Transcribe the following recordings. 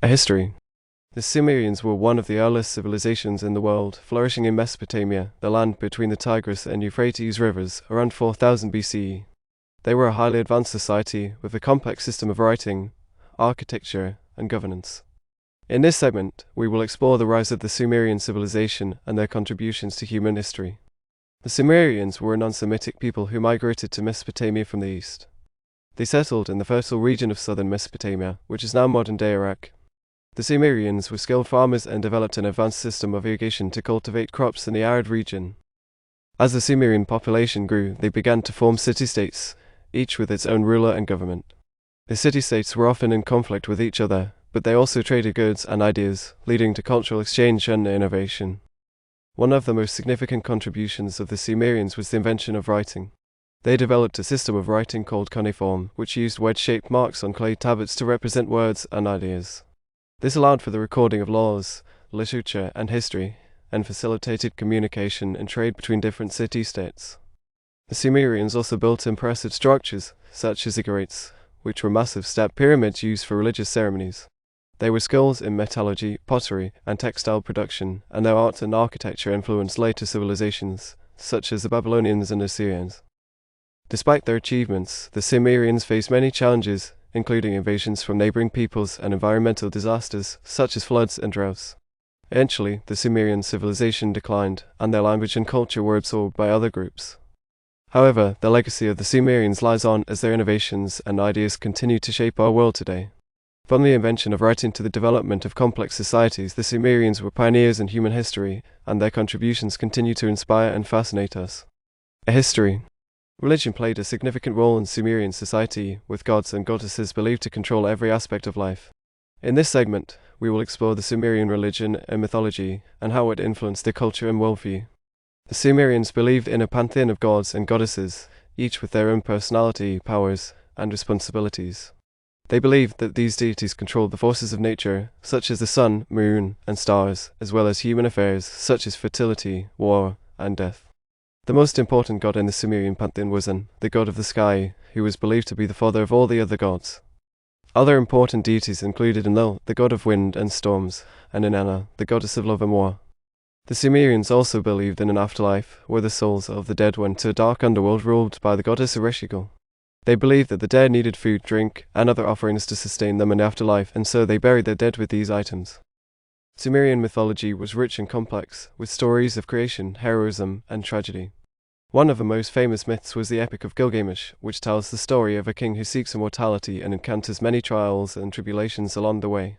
A history. The Sumerians were one of the earliest civilizations in the world, flourishing in Mesopotamia, the land between the Tigris and Euphrates rivers, around 4000 BCE. They were a highly advanced society with a complex system of writing, architecture, and governance. In this segment, we will explore the rise of the Sumerian civilization and their contributions to human history. The Sumerians were a non-Semitic people who migrated to Mesopotamia from the east. They settled in the fertile region of southern Mesopotamia, which is now modern-day Iraq. The Sumerians were skilled farmers and developed an advanced system of irrigation to cultivate crops in the arid region. As the Sumerian population grew, they began to form city-states, each with its own ruler and government. The city-states were often in conflict with each other, but they also traded goods and ideas, leading to cultural exchange and innovation. One of the most significant contributions of the Sumerians was the invention of writing. They developed a system of writing called cuneiform, which used wedge-shaped marks on clay tablets to represent words and ideas. This allowed for the recording of laws, literature, and history, and facilitated communication and trade between different city-states. The Sumerians also built impressive structures, such as ziggurats, which were massive step pyramids used for religious ceremonies. They were skilled in metallurgy, pottery, and textile production, and their art and architecture influenced later civilizations, such as the Babylonians and Assyrians. Despite their achievements, the Sumerians faced many challenges, including invasions from neighboring peoples and environmental disasters, such as floods and droughts. Eventually, the Sumerian civilization declined, and their language and culture were absorbed by other groups. However, the legacy of the Sumerians lies on as their innovations and ideas continue to shape our world today. From the invention of writing to the development of complex societies, the Sumerians were pioneers in human history, and their contributions continue to inspire and fascinate us. A history. Religion played a significant role in Sumerian society, with gods and goddesses believed to control every aspect of life. In this segment, we will explore the Sumerian religion and mythology, and how it influenced their culture and worldview. The Sumerians believed in a pantheon of gods and goddesses, each with their own personality, powers, and responsibilities. They believed that these deities controlled the forces of nature, such as the sun, moon, and stars, as well as human affairs, such as fertility, war, and death. The most important god in the Sumerian pantheon was An, the god of the sky, who was believed to be the father of all the other gods. Other important deities included Enlil, the god of wind and storms, and Inanna, the goddess of love and war. The Sumerians also believed in an afterlife, where the souls of the dead went to a dark underworld ruled by the goddess Ereshkigal. They believed that the dead needed food, drink, and other offerings to sustain them in the afterlife, and so they buried their dead with these items. Sumerian mythology was rich and complex, with stories of creation, heroism, and tragedy. One of the most famous myths was the Epic of Gilgamesh, which tells the story of a king who seeks immortality and encounters many trials and tribulations along the way.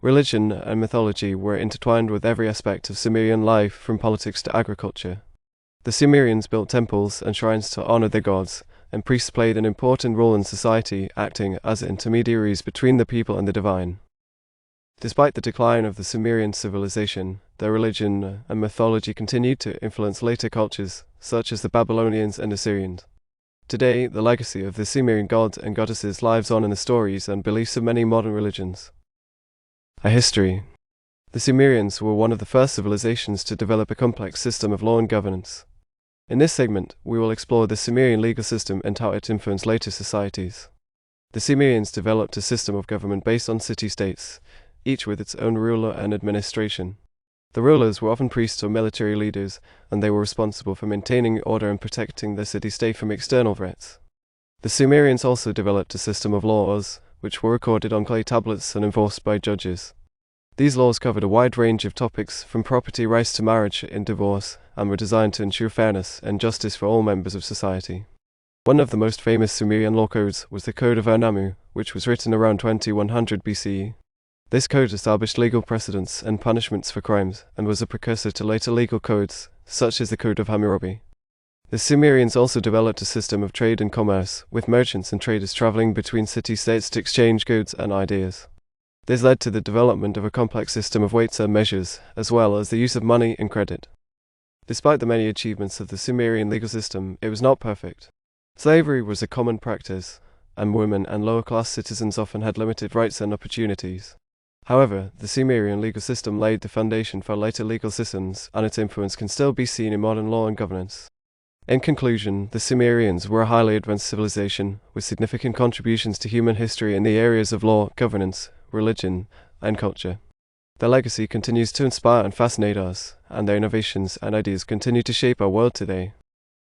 Religion and mythology were intertwined with every aspect of Sumerian life, from politics to agriculture. The Sumerians built temples and shrines to honor their gods, and priests played an important role in society, acting as intermediaries between the people and the divine. Despite the decline of the Sumerian civilization, their religion and mythology continued to influence later cultures, such as the Babylonians and Assyrians. Today, the legacy of the Sumerian gods and goddesses lives on in the stories and beliefs of many modern religions. A history. The Sumerians were one of the first civilizations to develop a complex system of law and governance. In this segment, we will explore the Sumerian legal system and how it influenced later societies. The Sumerians developed a system of government based on city-states, each with its own ruler and administration. The rulers were often priests or military leaders, and they were responsible for maintaining order and protecting the city-state from external threats. The Sumerians also developed a system of laws, which were recorded on clay tablets and enforced by judges. These laws covered a wide range of topics, from property rights to marriage and divorce, and were designed to ensure fairness and justice for all members of society. One of the most famous Sumerian law codes was the Code of Ur-Nammu, which was written around 2100 BCE. This code established legal precedents and punishments for crimes, and was a precursor to later legal codes, such as the Code of Hammurabi. The Sumerians also developed a system of trade and commerce, with merchants and traders traveling between city-states to exchange goods and ideas. This led to the development of a complex system of weights and measures, as well as the use of money and credit. Despite the many achievements of the Sumerian legal system, it was not perfect. Slavery was a common practice, and women and lower-class citizens often had limited rights and opportunities. However, the Sumerian legal system laid the foundation for later legal systems, and its influence can still be seen in modern law and governance. In conclusion, the Sumerians were a highly advanced civilization, with significant contributions to human history in the areas of law, governance, religion, and culture. Their legacy continues to inspire and fascinate us, and their innovations and ideas continue to shape our world today.